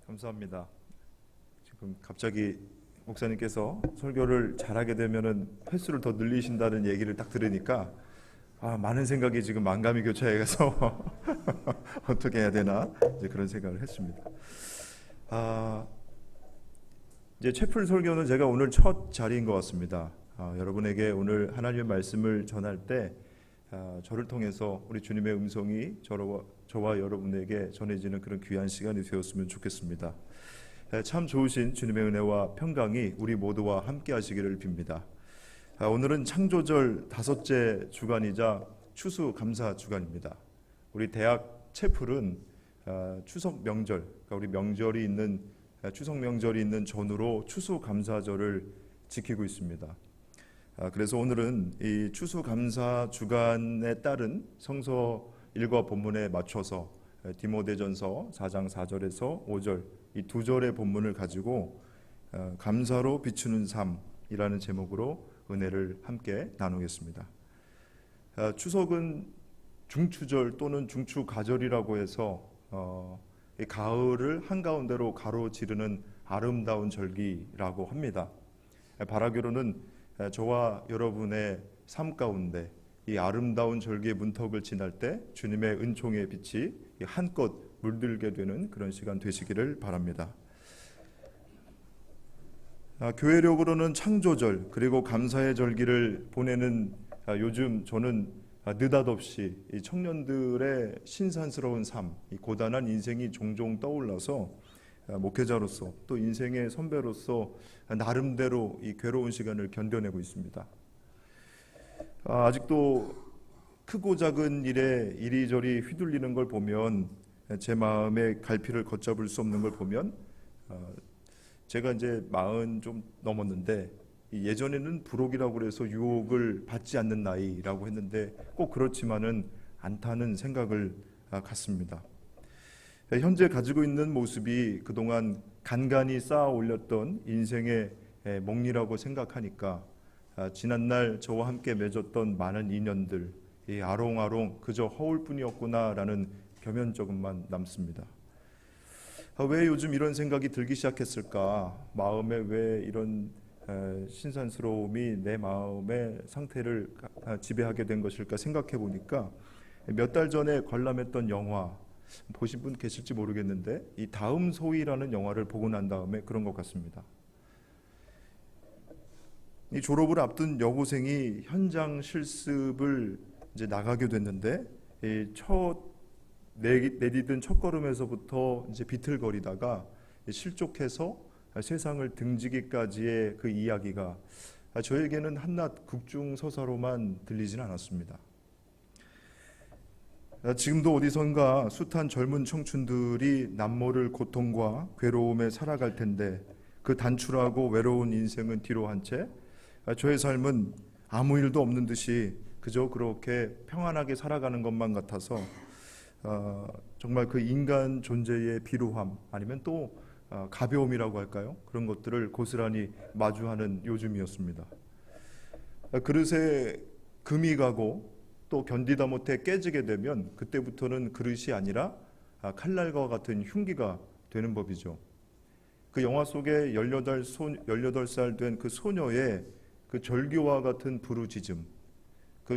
감사합니다. 지금 갑자기 목사님께서 설교를 잘하게 되면은 횟수를 더 늘리신다는 얘기를 딱 들으니까 많은 생각이 지금 만감이 교차해서 어떻게 해야 되나 이제 그런 생각을 했습니다. 이제 채플 설교는 제가 오늘 첫 자리인 것 같습니다. 여러분에게 오늘 하나님의 말씀을 전할 때 저를 통해서 우리 주님의 음성이 저와 여러분에게 전해지는 그런 귀한 시간이 되었으면 좋겠습니다. 참 좋으신 주님의 은혜와 평강이 우리 모두와 함께 하시기를 빕니다. 오늘은 창조절 5째 주간이자 추수감사 주간입니다. 우리 대학 채플은 추석 명절, 그러니까 우리 명절이 있는 추석 명절이 있는 전후로 추수감사절을 지키고 있습니다. 그래서 오늘은 이 추수감사 주간에 따른 성서 일과 본문에 맞춰서 디모데전서 4장 4절에서 5절 이 두 절의 본문을 가지고 감사로 비추는 삶이라는 제목으로 은혜를 함께 나누겠습니다. 추석은 중추절 또는 중추가절이라고 해서 이 가을을 한가운데로 가로지르는 아름다운 절기라고 합니다. 바라기로는 저와 여러분의 삶 가운데 이 아름다운 절기의 문턱을 지날 때 주님의 은총의 빛이 한껏 물들게 되는 그런 시간 되시기를 바랍니다. 교회력으로는 창조절 그리고 감사의 절기를 보내는 요즘 저는 느닷없이 이 청년들의 신산스러운 삶, 이 고단한 인생이 종종 떠올라서 목회자로서 또 인생의 선배로서 나름대로 이 괴로운 시간을 견뎌내고 있습니다. 아직도 크고 작은 일에 이리저리 휘둘리는 걸 보면 제 마음의 갈피를 걷잡을 수 없는 걸 보면 제가 이제 40 좀 넘었는데 예전에는 불혹이라고 그래서 유혹을 받지 않는 나이라고 했는데 꼭 그렇지만은 않다는 생각을 갖습니다. 현재 가지고 있는 모습이 그동안 간간히 쌓아 올렸던 인생의 몽이라고 생각하니까 지난날 저와 함께 맺었던 많은 인연들 이 아롱아롱 그저 허울뿐이었구나라는 겸연쩍음만 남습니다. 왜 요즘 이런 생각이 들기 시작했을까? 마음에 왜 이런 신산스러움이 내 마음의 상태를 지배하게 된 것일까 생각해 보니까 몇 달 전에 관람했던 영화 보신 분 계실지 모르겠는데 이 다음 소위라는 영화를 보고 난 다음에 그런 것 같습니다. 이 졸업을 앞둔 여고생이 현장 실습을 이제 나가게 됐는데 이 내디딘 첫 걸음에서부터 이제 비틀거리다가 실족해서 세상을 등지기까지의 그 이야기가 저에게는 한낱 국중서사로만 들리진 않았습니다. 지금도 어디선가 숱한 젊은 청춘들이 남모를 고통과 괴로움에 살아갈 텐데 그 단출하고 외로운 인생은 뒤로 한 채 저의 삶은 아무 일도 없는 듯이 그저 그렇게 평안하게 살아가는 것만 같아서 정말 그 인간 존재의 비루함 아니면 또 가벼움이라고 할까요? 그런 것들을 고스란히 마주하는 요즘이었습니다. 그릇에 금이 가고 또 견디다 못해 깨지게 되면 그때부터는 그릇이 아니라 칼날과 같은 흉기가 되는 법이죠. 그 영화 속에 18살 된 그 소녀의 그 절규와 같은 부르짖음,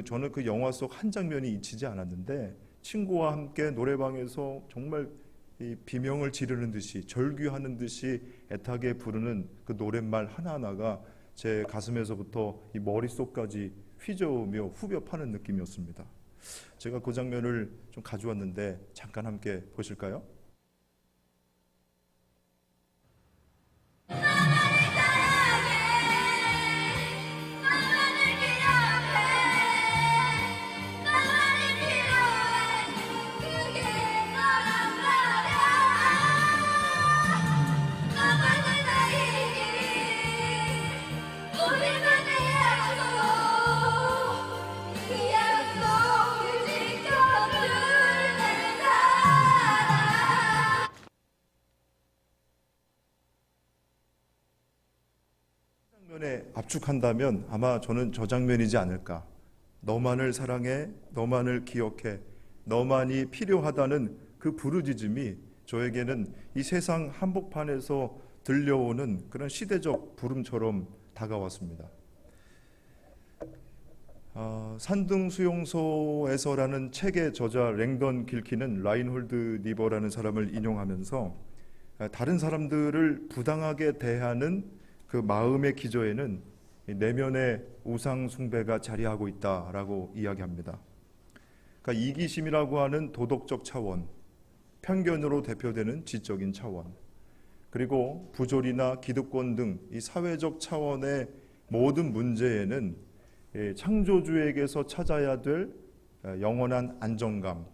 저는 그 영화 속 한 장면이 잊히지 않았는데 친구와 함께 노래방에서 정말 이 비명을 지르는 듯이 절규하는 듯이 애타게 부르는 그 노랫말 하나하나가 제 가슴에서부터 이 머릿속까지 휘저으며 후벼 파는 느낌이었습니다. 제가 그 장면을 좀 가져왔는데 잠깐 함께 보실까요? 장면에 압축한다면 아마 저는 저 장면이지 않을까. 너만을 사랑해, 너만을 기억해, 너만이 필요하다는 그 부르짖음이 저에게는 이 세상 한복판에서 들려오는 그런 시대적 부름처럼 다가왔습니다. 산등수용소에서라는 책의 저자 랭던 길키는 라인홀드 니버라는 사람을 인용하면서 다른 사람들을 부당하게 대하는 그 마음의 기저에는 내면의 우상 숭배가 자리하고 있다라고 이야기합니다. 그러니까 이기심이라고 하는 도덕적 차원, 편견으로 대표되는 지적인 차원, 그리고 부조리나 기득권 등 이 사회적 차원의 모든 문제에는 창조주에게서 찾아야 될 영원한 안정감,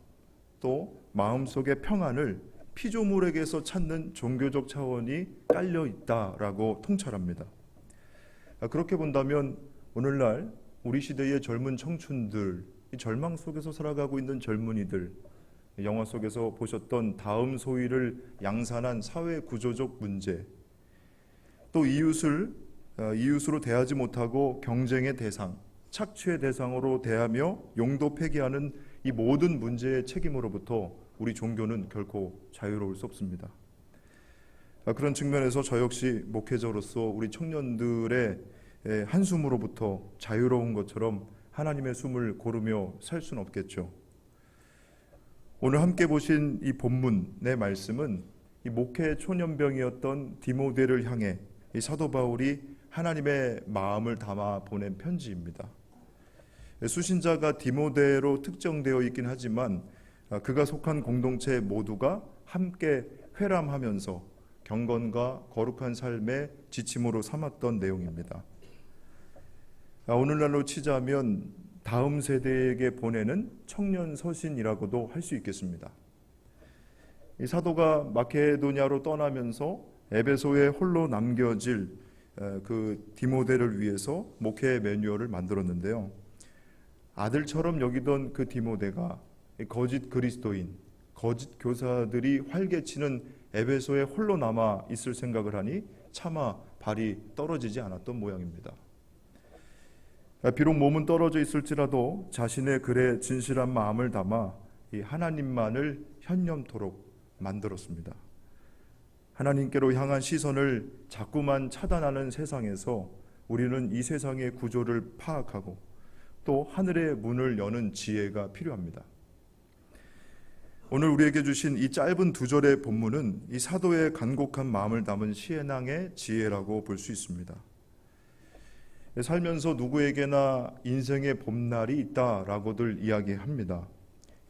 또 마음속의 평안을 피조물에게서 찾는 종교적 차원이 깔려 있다라고 통찰합니다. 그렇게 본다면 오늘날 우리 시대의 젊은 청춘들, 이 절망 속에서 살아가고 있는 젊은이들, 영화 속에서 보셨던 다음 소위를 양산한 사회 구조적 문제, 또 이웃으로 대하지 못하고 경쟁의 대상, 착취의 대상으로 대하며 용도 폐기하는 이 모든 문제의 책임으로부터 우리 종교는 결코 자유로울 수 없습니다. 그런 측면에서 저 역시 목회자로서 우리 청년들의 한숨으로부터 자유로운 것처럼 하나님의 숨을 고르며 살 수는 없겠죠. 오늘 함께 보신 이 본문의 말씀은 이 목회 초년병이었던 디모데를 향해 이 사도 바울이 하나님의 마음을 담아 보낸 편지입니다. 수신자가 디모데로 특정되어 있긴 하지만 그가 속한 공동체 모두가 함께 회람하면서 경건과 거룩한 삶의 지침으로 삼았던 내용입니다. 오늘날로 치자면 다음 세대에게 보내는 청년 서신이라고도 할 수 있겠습니다. 이 사도가 마케도냐로 떠나면서 에베소에 홀로 남겨질 그 디모데를 위해서 목회 매뉴얼을 만들었는데요. 아들처럼 여기던 그 디모데가 거짓 그리스도인, 거짓 교사들이 활개치는 에베소에 홀로 남아 있을 생각을 하니 차마 발이 떨어지지 않았던 모양입니다. 비록 몸은 떨어져 있을지라도 자신의 글에 진실한 마음을 담아 이 하나님만을 현념토록 만들었습니다. 하나님께로 향한 시선을 자꾸만 차단하는 세상에서 우리는 이 세상의 구조를 파악하고 또 하늘의 문을 여는 지혜가 필요합니다. 오늘 우리에게 주신 이 짧은 두 절의 본문은 이 사도의 간곡한 마음을 담은 시인왕의 지혜라고 볼 수 있습니다. 살면서 누구에게나 인생의 봄날이 있다라고들 이야기합니다.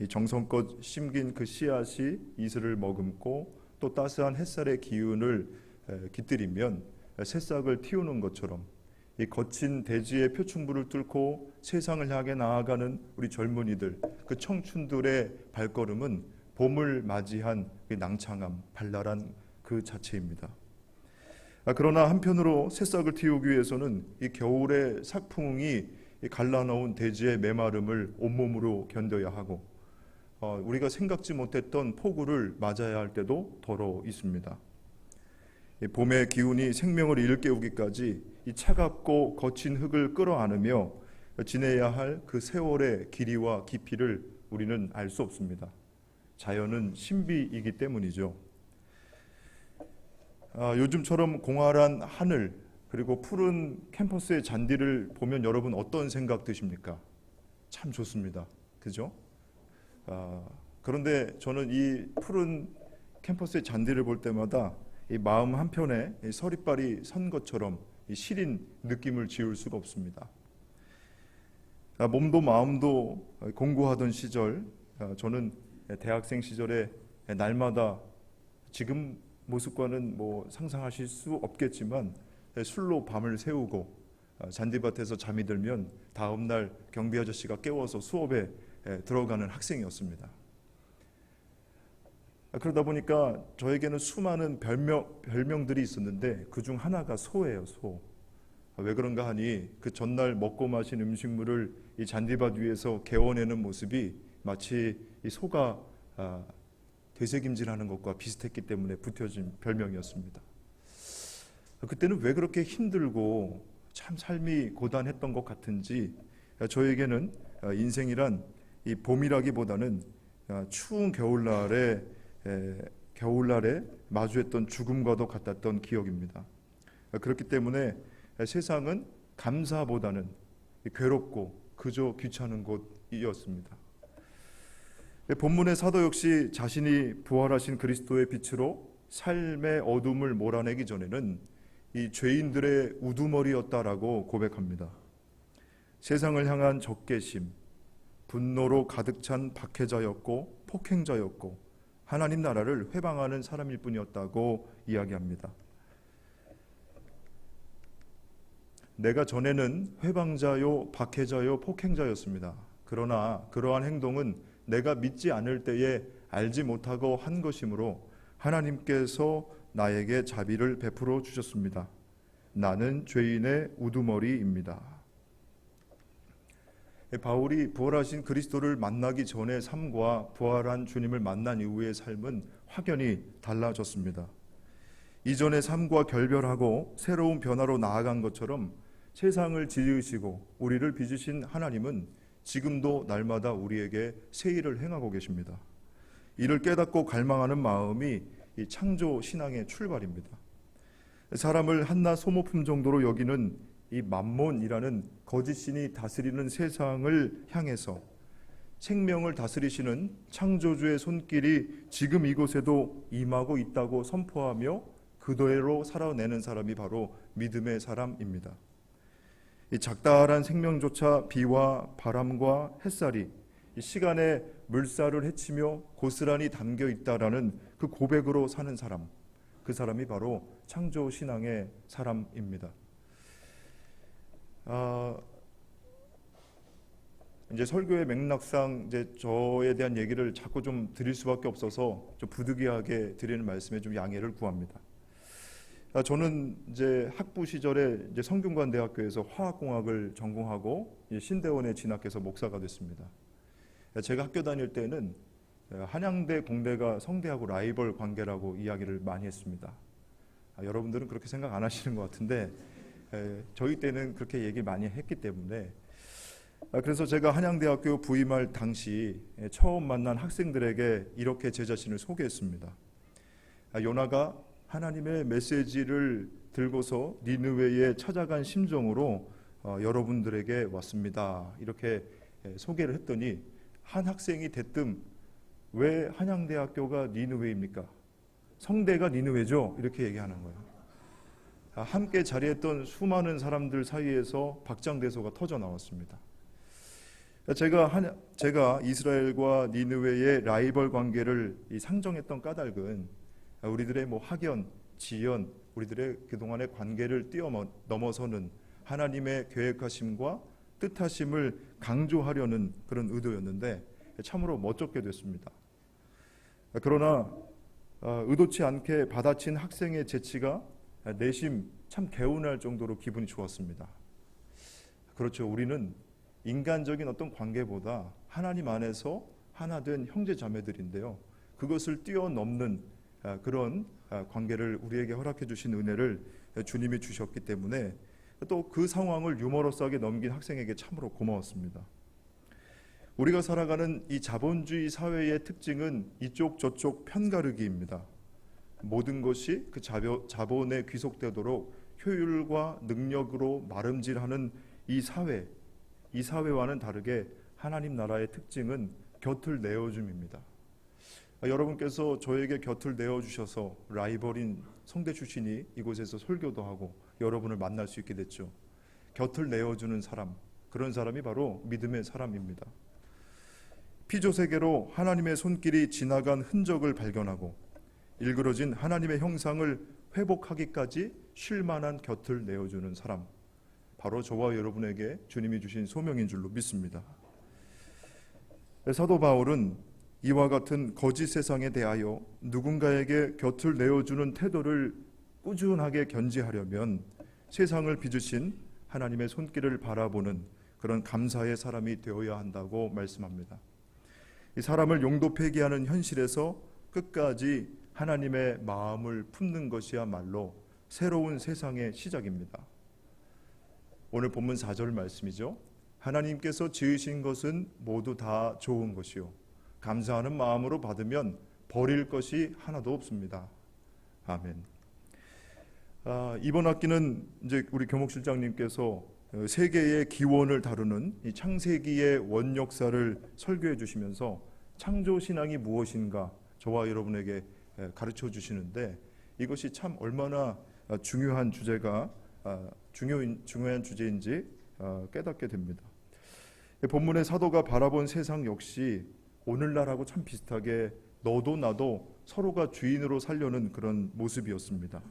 이 정성껏 심긴 그 씨앗이 이슬을 머금고 또 따스한 햇살의 기운을 깃들이면 새싹을 틔우는 것처럼 이 거친 대지의 표충부를 뚫고 세상을 향해 나아가는 우리 젊은이들, 그 청춘들의 발걸음은 봄을 맞이한 낭창함, 발랄한 그 자체입니다. 그러나 한편으로 새싹을 틔우기 위해서는 이 겨울의 삭풍이 갈라놓은 대지의 메마름을 온몸으로 견뎌야 하고 우리가 생각지 못했던 폭우를 맞아야 할 때도 더러 있습니다. 봄의 기운이 생명을 일깨우기까지 이 차갑고 거친 흙을 끌어안으며 지내야 할 그 세월의 길이와 깊이를 우리는 알 수 없습니다. 자연은 신비이기 때문이죠. 요즘처럼 공활한 하늘 그리고 푸른 캠퍼스의 잔디를 보면 여러분 어떤 생각 드십니까? 참 좋습니다. 그죠? 그런데 저는 이 푸른 캠퍼스의 잔디를 볼 때마다 이 마음 한편에 이 서리빨이 선 것처럼 이 시린 느낌을 지울 수가 없습니다. 몸도 마음도 공고하던 시절, 저는 대학생 시절에 날마다 지금 모습과는 상상하실 수 없겠지만 술로 밤을 새우고 잔디밭에서 잠이 들면 다음날 경비 아저씨가 깨워서 수업에 들어가는 학생이었습니다. 그러다 보니까 저에게는 수많은 별명들이 있었는데 그중 하나가 소예요. 소. 왜 그런가 하니 그 전날 먹고 마신 음식물을 이 잔디밭 위에서 개워내는 모습이 마치 이 소가 되새김질하는 것과 비슷했기 때문에 붙여진 별명이었습니다. 그때는 왜 그렇게 힘들고 참 삶이 고단했던 것 같은지 저에게는 인생이란 이 봄이라기보다는 추운 겨울날에 겨울날에 마주했던 죽음과도 같았던 기억입니다. 그렇기 때문에 세상은 감사보다는 괴롭고 그저 귀찮은 곳이었습니다. 본문의 사도 역시 자신이 부활하신 그리스도의 빛으로 삶의 어둠을 몰아내기 전에는 이 죄인들의 우두머리였다라고 고백합니다. 세상을 향한 적개심, 분노로 가득 찬 박해자였고 폭행자였고 하나님 나라를 회방하는 사람일 뿐이었다고 이야기합니다. 내가 전에는 회방자요, 박해자요, 폭행자였습니다. 그러나 그러한 행동은 내가 믿지 않을 때에 알지 못하고 한 것이므로 하나님께서 나에게 자비를 베풀어 주셨습니다. 나는 죄인의 우두머리입니다. 바울이 부활하신 그리스도를 만나기 전의 삶과 부활한 주님을 만난 이후의 삶은 확연히 달라졌습니다. 이전의 삶과 결별하고 새로운 변화로 나아간 것처럼 세상을 지으시고 우리를 빚으신 하나님은 지금도 날마다 우리에게 새 일을 행하고 계십니다. 이를 깨닫고 갈망하는 마음이 이 창조 신앙의 출발입니다. 사람을 한낱 소모품 정도로 여기는 이 맘몬이라는 거짓신이 다스리는 세상을 향해서 생명을 다스리시는 창조주의 손길이 지금 이곳에도 임하고 있다고 선포하며 그대로 살아내는 사람이 바로 믿음의 사람입니다. 이 작달한 생명조차 비와 바람과 햇살이 이 시간의 물살을 헤치며 고스란히 담겨 있다라는 그 고백으로 사는 사람, 그 사람이 바로 창조 신앙의 사람입니다. 이제 설교의 맥락상 이제 저에 대한 얘기를 자꾸 좀 드릴 수밖에 없어서 좀 부득이하게 드리는 말씀에 좀 양해를 구합니다. 저는 이제 학부 시절에 이제 성균관대학교에서 화학공학을 전공하고 신대원에 진학해서 목사가 됐습니다. 제가 학교 다닐 때는 한양대 공대가 성대하고 라이벌 관계라고 이야기를 많이 했습니다. 여러분들은 그렇게 생각 안 하시는 것 같은데 저희 때는 그렇게 얘기 많이 했기 때문에 그래서 제가 한양대학교 부임할 당시 처음 만난 학생들에게 이렇게 제 자신을 소개했습니다. 요나가 하나님의 메시지를 들고서 니느웨에 찾아간 심정으로 여러분들에게 왔습니다. 이렇게 소개를 했더니 한 학생이 대뜸 왜 한양대학교가 니느웨입니까? 성대가 니느웨죠? 이렇게 얘기하는 거예요. 함께 자리했던 수많은 사람들 사이에서 박장대소가 터져 나왔습니다. 제가 이스라엘과 니느웨의 라이벌 관계를 상정했던 까닭은 우리들의 학연, 지연, 우리들의 그동안의 관계를 뛰어넘어서는 하나님의 계획하심과 뜻하심을 강조하려는 그런 의도였는데 참으로 멋쩍게 됐습니다. 그러나 의도치 않게 받아친 학생의 재치가 내심 참 개운할 정도로 기분이 좋았습니다. 그렇죠. 우리는 인간적인 어떤 관계보다 하나님 안에서 하나 된 형제 자매들인데요. 그것을 뛰어넘는 그런 관계를 우리에게 허락해 주신 은혜를 주님이 주셨기 때문에 또 그 상황을 유머러스하게 넘긴 학생에게 참으로 고마웠습니다. 우리가 살아가는 이 자본주의 사회의 특징은 이쪽 저쪽 편가르기입니다. 모든 것이 그 자본에 귀속되도록 효율과 능력으로 마름질하는 이 사회와는 다르게 하나님 나라의 특징은 곁을 내어줌입니다. 여러분께서 저에게 곁을 내어주셔서 라이벌인 성대 출신이 이곳에서 설교도 하고 여러분을 만날 수 있게 됐죠. 곁을 내어주는 사람, 그런 사람이 바로 믿음의 사람입니다. 피조세계로 하나님의 손길이 지나간 흔적을 발견하고 일그러진 하나님의 형상을 회복하기까지 쉴 만한 곁을 내어주는 사람, 바로 저와 여러분에게 주님이 주신 소명인 줄로 믿습니다. 사도 바울은 이와 같은 거짓 세상에 대하여 누군가에게 곁을 내어주는 태도를 꾸준하게 견지하려면 세상을 빚으신 하나님의 손길을 바라보는 그런 감사의 사람이 되어야 한다고 말씀합니다. 이 사람을 용도 폐기하는 현실에서 끝까지 하나님의 마음을 품는 것이야말로 새로운 세상의 시작입니다. 오늘 본문 4절 말씀이죠. 하나님께서 지으신 것은 모두 다 좋은 것이요 감사하는 마음으로 받으면 버릴 것이 하나도 없습니다. 아멘. 이번 학기는 이제 우리 교목실장님께서 세계의 기원을 다루는 이 창세기의 원역사를 설교해 주시면서 창조 신앙이 무엇인가 저와 여러분에게 가르쳐 주시는데, 이것이 참 얼마나 중요한 주제인지 깨닫게 됩니다. 본문의 사도가 바라본 세상 역시 오늘날하고 참 비슷하게 너도 나도 서로가 주인으로 살려는 그런 모습이었습니다.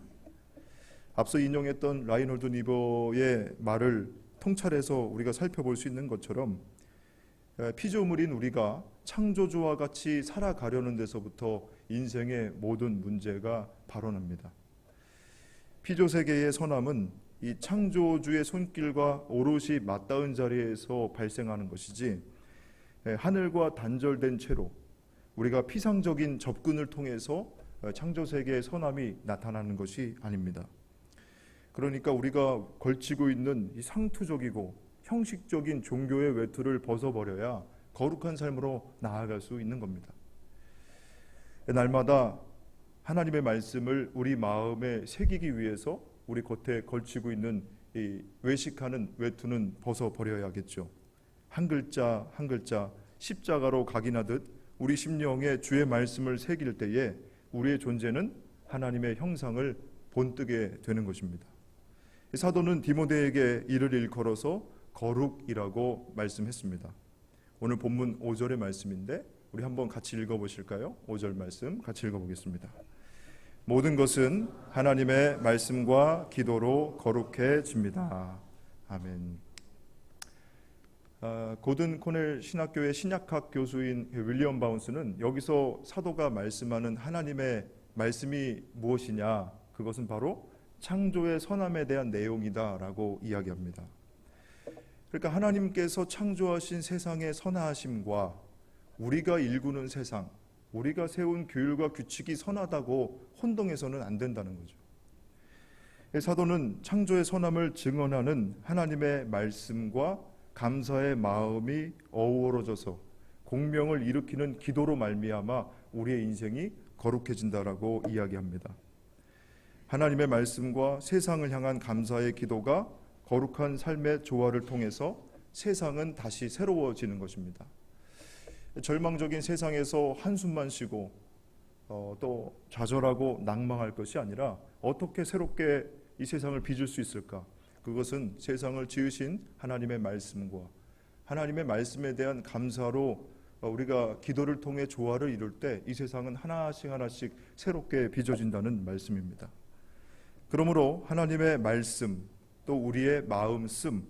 앞서 인용했던 라이놀드 니버의 말을 통찰해서 우리가 살펴볼 수 있는 것처럼 피조물인 우리가 창조주와 같이 살아가려는 데서부터 인생의 모든 문제가 발원합니다. 피조세계의 선함은 이 창조주의 손길과 오롯이 맞닿은 자리에서 발생하는 것이지, 하늘과 단절된 채로 우리가 피상적인 접근을 통해서 창조세계의 선함이 나타나는 것이 아닙니다. 그러니까 우리가 걸치고 있는 이 상투적이고 형식적인 종교의 외투를 벗어버려야 거룩한 삶으로 나아갈 수 있는 겁니다. 날마다 하나님의 말씀을 우리 마음에 새기기 위해서 우리 겉에 걸치고 있는 이 외식하는 외투는 벗어버려야겠죠. 한 글자 한 글자 십자가로 각인하듯 우리 심령에 주의 말씀을 새길 때에 우리의 존재는 하나님의 형상을 본뜨게 되는 것입니다. 사도는 디모데에게 이를 일컬어서 거룩이라고 말씀했습니다. 오늘 본문 5절의 말씀인데 우리 한번 같이 읽어보실까요? 5절 말씀 같이 읽어보겠습니다. 모든 것은 하나님의 말씀과 기도로 거룩해집니다. 아멘. 고든 코넬 신학교의 신약학 교수인 윌리엄 바운스는 여기서 사도가 말씀하는 하나님의 말씀이 무엇이냐, 그것은 바로 창조의 선함에 대한 내용이다라고 이야기합니다. 그러니까 하나님께서 창조하신 세상의 선하심과 우리가 일구는 세상, 우리가 세운 규율과 규칙이 선하다고 혼동해서는 안 된다는 거죠. 사도는 창조의 선함을 증언하는 하나님의 말씀과 감사의 마음이 어우러져서 공명을 일으키는 기도로 말미암아 우리의 인생이 거룩해진다라고 이야기합니다. 하나님의 말씀과 세상을 향한 감사의 기도가 거룩한 삶의 조화를 통해서 세상은 다시 새로워지는 것입니다. 절망적인 세상에서 한숨만 쉬고 또 좌절하고 낭망할 것이 아니라 어떻게 새롭게 이 세상을 빚을 수 있을까? 그것은 세상을 지으신 하나님의 말씀과 하나님의 말씀에 대한 감사로 우리가 기도를 통해 조화를 이룰 때 이 세상은 하나씩 하나씩 새롭게 빚어진다는 말씀입니다. 그러므로 하나님의 말씀 또 우리의 마음씀,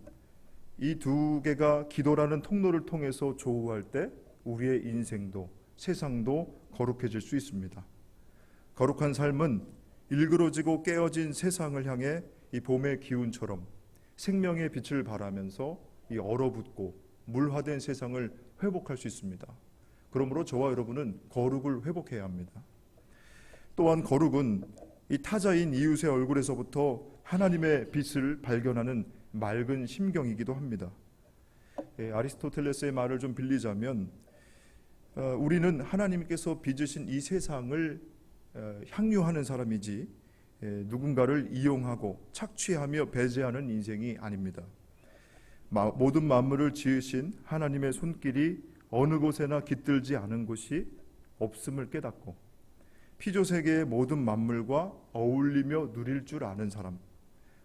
이 두 개가 기도라는 통로를 통해서 조우할 때 우리의 인생도 세상도 거룩해질 수 있습니다. 거룩한 삶은 일그러지고 깨어진 세상을 향해 이 봄의 기운처럼 생명의 빛을 발하면서 이 얼어붙고 물화된 세상을 회복할 수 있습니다. 그러므로 저와 여러분은 거룩을 회복해야 합니다. 또한 거룩은 이 타자인 이웃의 얼굴에서부터 하나님의 빛을 발견하는 맑은 심경이기도 합니다. 아리스토텔레스의 말을 좀 빌리자면 우리는 하나님께서 빚으신 이 세상을 향유하는 사람이지 누군가를 이용하고 착취하며 배제하는 인생이 아닙니다. 모든 만물을 지으신 하나님의 손길이 어느 곳에나 깃들지 않은 곳이 없음을 깨닫고 피조세계의 모든 만물과 어울리며 누릴 줄 아는 사람,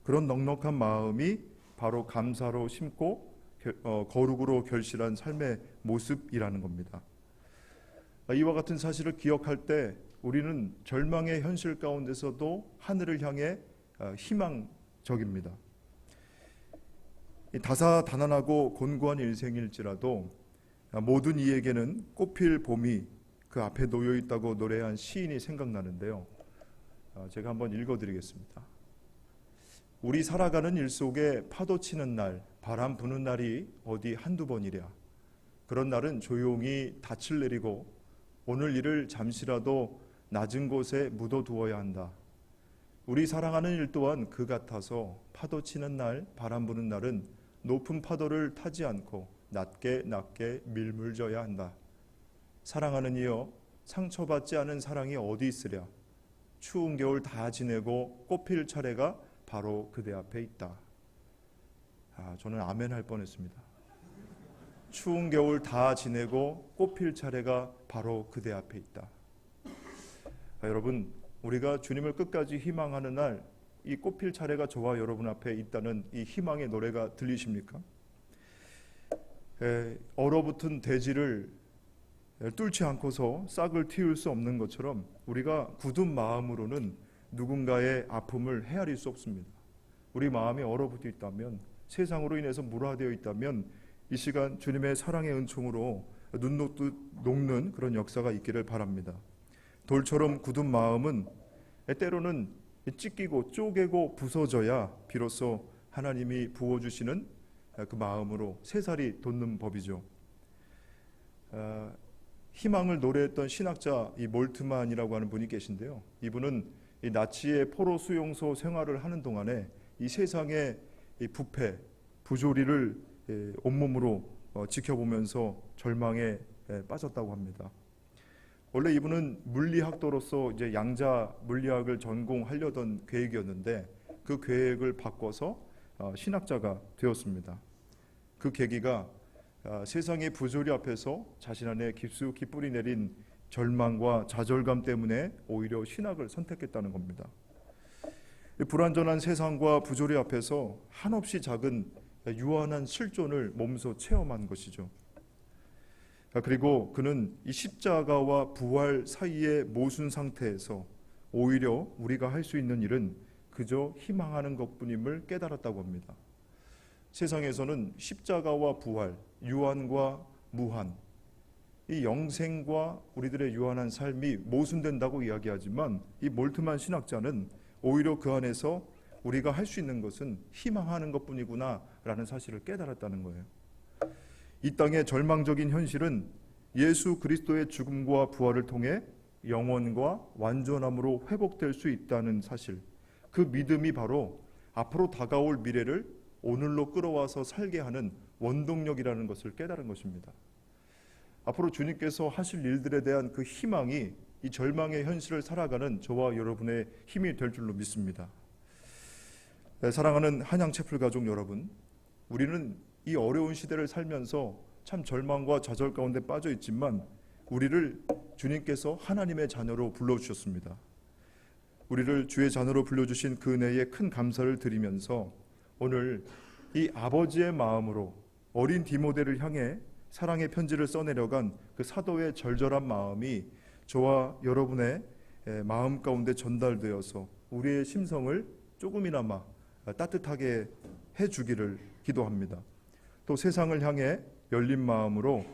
그런 넉넉한 마음이 바로 감사로 심고 거룩으로 결실한 삶의 모습이라는 겁니다. 이와 같은 사실을 기억할 때 우리는 절망의 현실 가운데서도 하늘을 향해 희망적입니다. 다사다난하고 곤고한 일생일지라도 모든 이에게는 꽃필 봄이 그 앞에 놓여 있다고 노래한 시인이 생각나는데요. 제가 한번 읽어드리겠습니다. 우리 살아가는 일 속에 파도 치는 날, 바람 부는 날이 어디 한두 번이랴. 그런 날은 조용히 닻을 내리고 오늘 일을 잠시라도 낮은 곳에 묻어두어야 한다. 우리 사랑하는 일 또한 그 같아서 파도 치는 날, 바람 부는 날은 높은 파도를 타지 않고 낮게 낮게 밀물져야 한다. 사랑하는 이여, 상처받지 않은 사랑이 어디 있으랴. 추운 겨울 다 지내고 꽃필 차례가 바로 그대 앞에 있다. 저는 아멘 할 뻔했습니다. 추운 겨울 다 지내고 꽃필 차례가 바로 그대 앞에 있다. 여러분, 우리가 주님을 끝까지 희망하는 날, 이 꽃필 차례가 저와 여러분 앞에 있다는 이 희망의 노래가 들리십니까? 얼어붙은 대지를 뚫지 않고서 싹을 틔울 수 없는 것처럼 우리가 굳은 마음으로는 누군가의 아픔을 헤아릴 수 없습니다. 우리 마음이 얼어붙어 있다면, 세상으로 인해서 물화되어 있다면 이 시간 주님의 사랑의 은총으로 눈 녹듯 녹는 그런 역사가 있기를 바랍니다. 돌처럼 굳은 마음은 때로는 찢기고 쪼개고 부서져야 비로소 하나님이 부어주시는 그 마음으로 새살이 돋는 법이죠. 희망을 노래했던 신학자 이 몰트만이라고 하는 분이 계신데요. 이분은 이 나치의 포로 수용소 생활을 하는 동안에 이 세상의 이 부패, 부조리를 온몸으로 지켜보면서 절망에 빠졌다고 합니다. 원래 이분은 물리학도로서 이제 양자 물리학을 전공하려던 계획이었는데 그 계획을 바꿔서 신학자가 되었습니다. 그 계기가 세상의 부조리 앞에서 자신 안에 깊숙이 뿌리 내린 절망과 좌절감 때문에 오히려 신학을 선택했다는 겁니다. 불완전한 세상과 부조리 앞에서 한없이 작은 유한한 실존을 몸소 체험한 것이죠. 그리고 그는 이 십자가와 부활 사이의 모순 상태에서 오히려 우리가 할 수 있는 일은 그저 희망하는 것뿐임을 깨달았다고 합니다. 세상에서는 십자가와 부활, 유한과 무한, 이 영생과 우리들의 유한한 삶이 모순된다고 이야기하지만 이 몰트만 신학자는 오히려 그 안에서 우리가 할 수 있는 것은 희망하는 것뿐이구나 라는 사실을 깨달았다는 거예요. 이 땅의 절망적인 현실은 예수 그리스도의 죽음과 부활을 통해 영원과 완전함으로 회복될 수 있다는 사실, 그 믿음이 바로 앞으로 다가올 미래를 오늘로 끌어와서 살게 하는 원동력이라는 것을 깨달은 것입니다. 앞으로 주님께서 하실 일들에 대한 그 희망이 이 절망의 현실을 살아가는 저와 여러분의 힘이 될 줄로 믿습니다. 사랑하는 한양채플 가족 여러분, 우리는 이 어려운 시대를 살면서 참 절망과 좌절 가운데 빠져 있지만 우리를 주님께서 하나님의 자녀로 불러주셨습니다. 우리를 주의 자녀로 불러주신 그 은혜에 큰 감사를 드리면서 오늘 이 아버지의 마음으로 어린 디모데를 향해 사랑의 편지를 써내려간 그 사도의 절절한 마음이 저와 여러분의 마음 가운데 전달되어서 우리의 심성을 조금이나마 따뜻하게 해주기를 기도합니다. 또 세상을 향해 열린 마음으로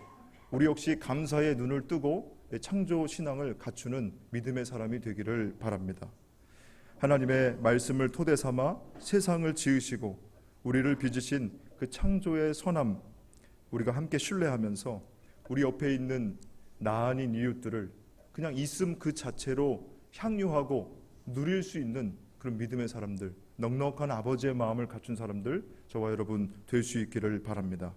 우리 역시 감사의 눈을 뜨고 창조 신앙을 갖추는 믿음의 사람이 되기를 바랍니다. 하나님의 말씀을 토대 삼아 세상을 지으시고 우리를 빚으신 그 창조의 선함, 우리가 함께 신뢰하면서 우리 옆에 있는 나 아닌 이웃들을 그냥 있음 그 자체로 향유하고 누릴 수 있는 그런 믿음의 사람들, 넉넉한 아버지의 마음을 갖춘 사람들, 저와 여러분 될 수 있기를 바랍니다.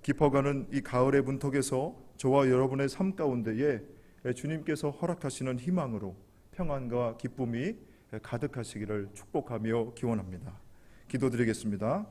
깊어가는 이 가을의 문턱에서 저와 여러분의 삶 가운데에 주님께서 허락하시는 희망으로 평안과 기쁨이 가득하시기를 축복하며 기원합니다. 기도드리겠습니다.